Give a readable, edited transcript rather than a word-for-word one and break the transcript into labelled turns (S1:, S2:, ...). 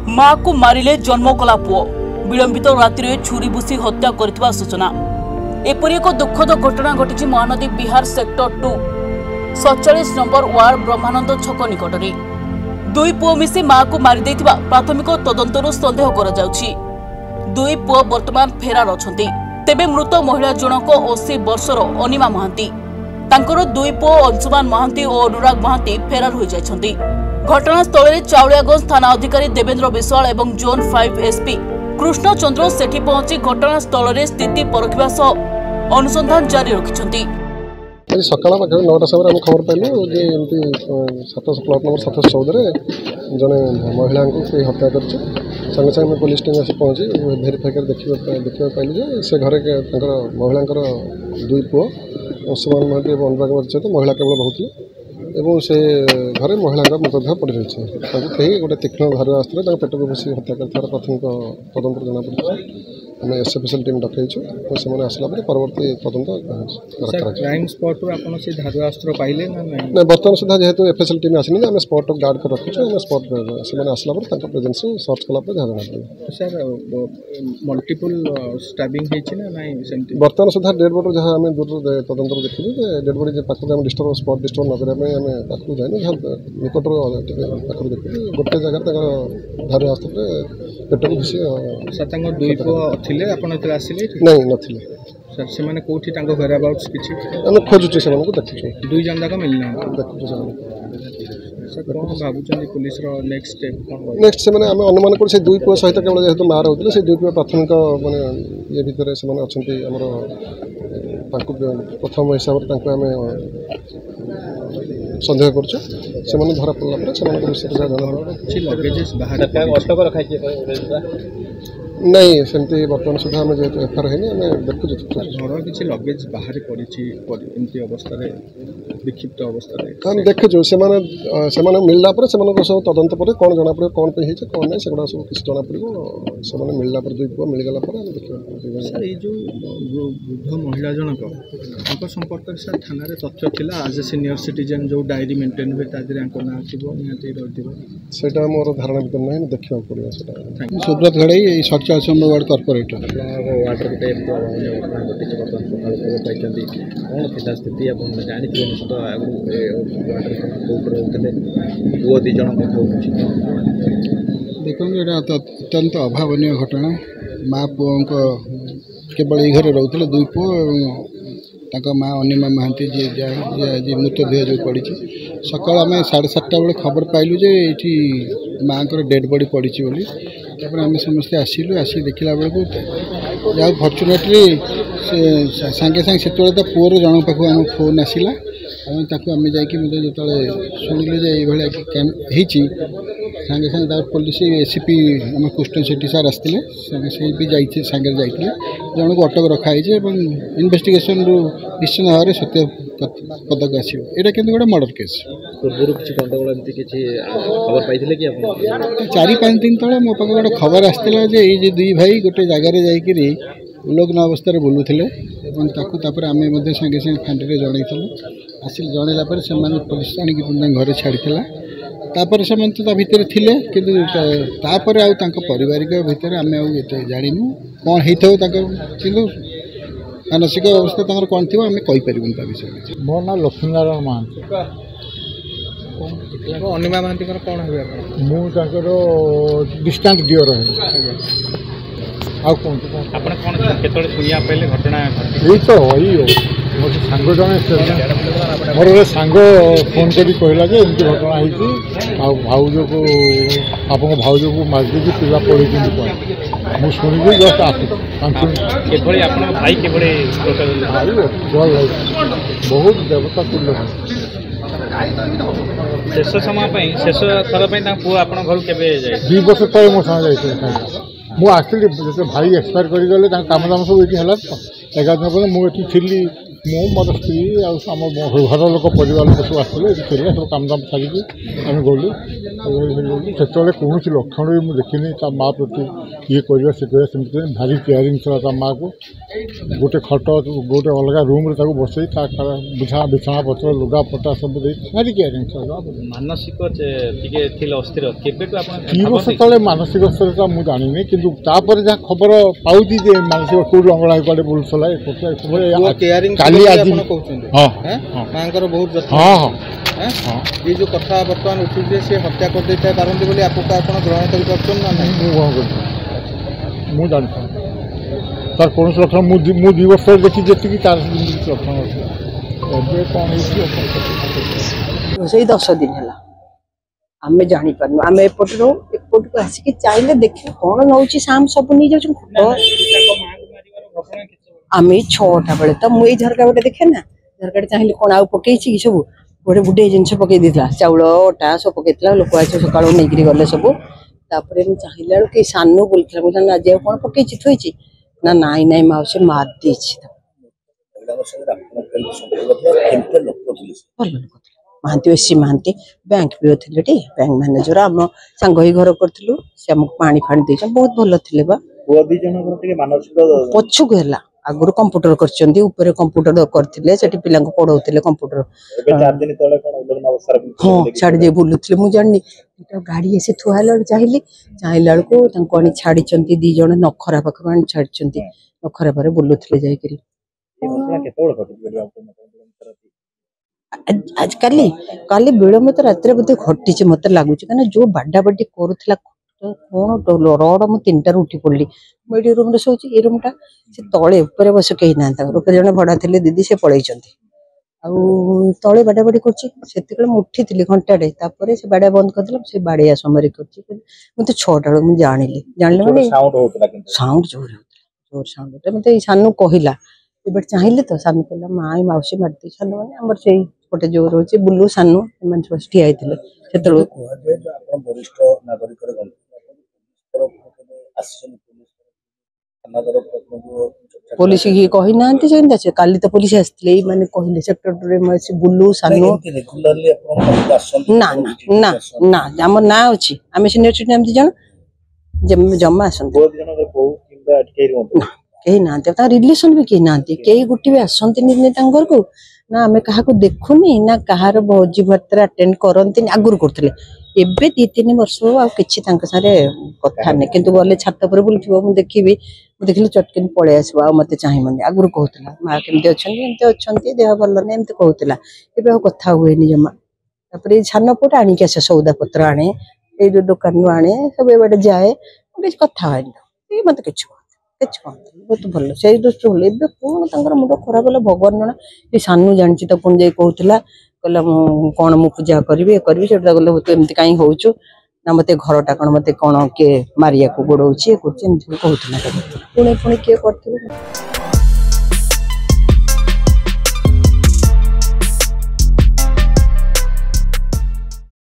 S1: माँ को मारिले जन्म कला पुओ विलंबित राति छुरी भूसी हत्या कर सूचना। एपरी एक दुखद घटना घटी Mahanadi Vihar sector 2 47 number ward Brahmananda Chhak निकट में दुई पुओ मिसी माँ को मारी प्राथमिक तदंतर सन्देह कर दुई पुओ वर्तमान फेरार अछंती। तेबे मृत महिला जनक 80 वर्षर अनिमा महांती तांकर दुई पुओ अंशुमान महांती और अनुराग महांती फेरार हो जाइछंती। घटनास्थल में चाउलियागंज थाना अधिकारी देवेंद्र विश्वाल एवं जोन 5 एसपी कृष्ण चंद्र सेठी पहुंची घटनास्थल में स्थिति परखिबा सह अनुसंधान जारी रखिछंती।
S2: सकाल पाखे 9टा समय आम खबर पाइलु जे एमती 700 प्लॉट नंबर 714 जड़े महिला को हत्या कर संगे संगे पुलिस टीम आसी पहुंची भेरीफाई कर देखा पाइलु जे से घरे महिला दुई पुओ अंशुमान महांती और अनुराग महांती सहित महिला केवल रोते एवं से घरे महिला मृतदेह पड़ रही कहीं गोटे तीक्ष्ण धार आसते पेट को घुसी हत्या कर प्राथमिक तदंत जना पड़ी आम एसएफएसएल टीम डकईचु से आसला परवर्ती तदंत
S3: क्राइम स्पॉट से धारुआस्त्र पाइले
S2: ना बर्तमान सुधा जेहेतु एफएसएल टीम आसनी आम स्पॉट गार्ड कर रखीचु आम स्पॉट से आसला प्रेजेंस सर्च कला जहाँ जना
S3: सर मल्टीपल स्टैबिंग
S2: बर्तमान सुधा डेड बॉडी जहाँ आम दूर तदंत देखी डेड बॉडी पाखक आम डिस्टर्ब स्पॉट डिस्टर्ब न करने आम पाखक जाए निकटर पाखक देखी गोटे जगह धारुआस्त्र पेट को घुसी
S3: दुई पुओ आसिले
S2: नहीं नथिले
S3: सर से माने कोठी टांगो वेयर अबाउट्स किछि
S2: हम खोजुचे से मानको देखिछु
S3: दुई जन जाका मिलना
S2: देखिछु
S3: सर कोन भाबुचंदी पुलिस रो नेक्स्ट स्टेप कोन
S2: नेक्स्ट से माने हम अनुमान कर से दुई पुओ सहित केवल जेहेतु मार होतले से दुई पुओ प्राथमिक माने ये भीतर से माने अछंती हमर तांको प्रथम हिसाब रे तांको हमें संदेह करछु से माने धरा पड़ला पर से माने विषय जाना
S3: छि लगेजेस बाहर अटक रखा छि
S2: नहीं सेमती बर्तमान सुधा आम जेहेतु एफआर है देखु
S3: घर किसी लगेज बाहर पड़ी अवस्था विक्षिप्त अवस्था
S2: हम देखु से मिलला पर सब तदंत पर कौन जना पड़े कौन पे कौन नहीं सेगुड़ा सब किसी जना पड़ो से मिलला पर दुई पुओ मिलगला पर देखिए
S3: सर ये जो वृद्ध महिला जनक संपर्क सर थाना तथ्य थिला एज ए सीनियर सिटीजन जो डायरी मेंटेन हुए तादरे ना थिबो निहाती रहथिबो
S2: सेटा मोर धारणा भीतर नहीं देखिया पड़ियो सेटा
S3: Subrat Ghadei 47 number ward corporator
S4: वाटर कौन था स्थिति आप जानते निश्चित पुओ दी जन
S3: देखो ये अत्यंत अभावन घटना माँ पुओं केवल ये घर रोते दुई पुओ माँ अनिमा महांती जी मृतदेह जो पड़ी सकाल आम 7:30 बेले खबर पाइलु जे ये माँ को डेड बॉडी पड़ी बोली आम समस्ते आसिलु आसी देखला बेलू जहाँ फर्चुनेटली सांगे सांगे से तो पुअर जन पाक आम फोन आसला आम जाकि जो शुणिले ये सांगे सांगे पुलिस एसीपी आम कृष्ण शेट्टी सार आसते सांगे भी जाइए सांगे जाइए जन को अटक रखाई इन्वेस्टिगेशन रु निश्चित भाव में सत्य पदक आसो यहाँ कि गोटे मर्डर केस
S4: पूर्व किसी गंडगोल खबर पाई कि
S3: 4-5 दिन तले मो पाखे गोटे खबर आसला ये दुई भाई गोटे जगार जाकि उल्लग्न अवस्था बुलूले आम सागे सागे फांडी जनईलु आसिल जनला पुलिस आणिक घर छाड़ा तापर से तो भितर थिले किंतु तापर पारिवारिक भितर आम जानू कौन होता किंतु मानसिक अवस्था कौन थी आम कहीपर विषय
S5: मोर ना लक्ष्मीनारायण महांती
S3: अनिमा महांती कौन है
S5: मुझे डिस्टांट दियर है
S4: आपन कौन केतळे सुनिया पहले घटना
S5: यही तो वही मोर सांग जन मोर सांग फोन करी कहला जे एमती घटना होती भाउज को आप भाउज को मारदे कि पिला पड़े मुझे शुणी जस्ट
S4: भाई
S5: बहुत देवता तुल्य
S4: शेष समय शेष थर पुओ आप घर के
S5: 2 वर्ष तले मो साथ जाइए मुझे आसली जो भाई एक्सपायर करगले काम दाम सब ये है तो 11 दिन पर मुझे थी ମୁଁ ମୋର ସ୍ତ୍ରୀ ଆଉ ଆମ ଘର ଲୋକ ପରିବାର ଲୋକ ସବୁ ଆସିଥିଲେ ଏଠି ଥିଲେ ସବୁ କାମ ଦାମ ଛାଡ଼ିକି ଆମେ ଗଲୁ ସେତେବେଳେ କୌଣସି ଲକ୍ଷଣ ବି ମୁଁ ଦେଖିନି ତା ମା ପ୍ରତି ଇଏ କରିବା ସେ କରିବା ସେମିତି ଭାରି କେୟାରିଂ ଥିଲା ତା ମାଆକୁ ଗୋଟେ ଖଟ ଗୋଟେ ଅଲଗା ରୁମ୍ରେ ତାକୁ ବସେଇ ତା ବିଛଣା ପତ୍ର ଲୁଗା ଫଟା ସବୁ ଦେଇ ଭାରି କେୟାରିଂ ଥିଲା।
S4: ମାନସିକ ଟିକେ ଥିଲେ ଅସ୍ଥିର କେବେଠୁ ଆପଣ
S5: କି ବର୍ଷ ତଳେ ମାନସିକ ସ୍ତରତା ମୁଁ ଜାଣିନି କିନ୍ତୁ ତାପରେ ଯାହା ଖବର ପାଉଛି ଯେ ମାନସିକ କୋଉଠି ଅଙ୍ଗଳା କୁଆଡ଼େ ବୁଲୁଥିଲା କାଲି ଆଜି ହଁ
S3: ମାଙ୍କର ବହୁତ ଯତ୍ନ
S5: ହଁ ହଁ
S3: ये जो कथा बर्तमान उठुचे से हत्या कर देता पारंती बोली आपको आपण ग्रहण कर परछन ना नहीं
S5: मु ग्रहण कर मु जान तार कोन लक्षण मु 2 वर्ष देखि जेति तार लक्षण अछि एबे कोन
S6: से 10 दिन है आमे जानी पारनु आमे एपट को आसिक चाहिए देखिए कौन नौ साम सब नहीं जाऊँ आम 6टा बेले तो मुझे झरका गोटे देखे ना झरका चाहिए कौन आउ पकई सब गोटे गुटे जिनस पकई देता चाउल अटा सब पकई लोक आज सका नहीं गले सब चाहिए कि सानू बोलता मुझे आज कौन पकई थी ना नाई नाई माउसी मार दे महांती एसी महांती बैंक भी थे बैंक मैनेजर आम सांग ही घर करूँ से आमको पानी फाणी दे बहुत भल थे पछुक है आगुरी कंप्यूटर कर कंप्यूटर करते से पिला पढ़ाऊे कंप्यूटर हाँ छाड़ी बुलूले मुझे जानी गाड़ी ऐसे थुआला चाहिए चाहिए बेलू छाड़ी 2 जन नखरा पाखक आनी छाड़ी नखरा पर बुलूले जाकि आज काली काली विलम्ब तो रात बोधे घटी मत लगुच कहीं जो बाडा बाडी करूला कौन रड मु 3टार उठी पड़ी मुझे रूम शोची ये रूम टा से तले ऊपर बस कहीं ना जन भड़ा थे दीदी से पलि तले बाडा बाडी कर उठी थी घंटाटे से बाड़ा बंद करदेला से बाड़िया समय कर 6टा मुझे जानिली माने साउंड जोर साउंड मत सानू कहला एबे चाहिए तो सानू कहला माई माउसी मारती सानू मैंने आम से गोटे जोर हो बुलू सानू ठिया से पुलिस की कही ना काली तो पुलिस आसते माने कहले सेक्टर बुलू सानू ना ना ना ना आम ना अच्छी आम सीनियर सिटीजन जन जमा आसते कहीं ना रिलेसन भी कहीं ना कई गोटे भी आसती घर को ना आम क्या देखुनी ना कहार भोजी भात अटेंड करती आगुरी करते एबे 2-3 वर्ष किसी सारे कथा नहीं किंतु गले छात पर बुलूब मुझे देखी चटकिन पलि आस मत चाहिए आगुरी कहला माँ केमती अच्छा देह भल नहीं एमती कहला ए कथा हुए जमा सान पुट आणिक आसे सौदा पत्र आने ये जो दुकान आने सब एबाटे जाए किसी कथा हुए मत कि बहुत भल से दृष्टि भले कौन मुंड खराब है भगवान जना ये सानू जानी तो पुणी जाए कहला कहला कौन मु पूजा करी करी से गले एमती कहीं हो ना मत घरटा कौन मत कौन किए मारिया को गोड़े कहला पुणी पुणी किए कर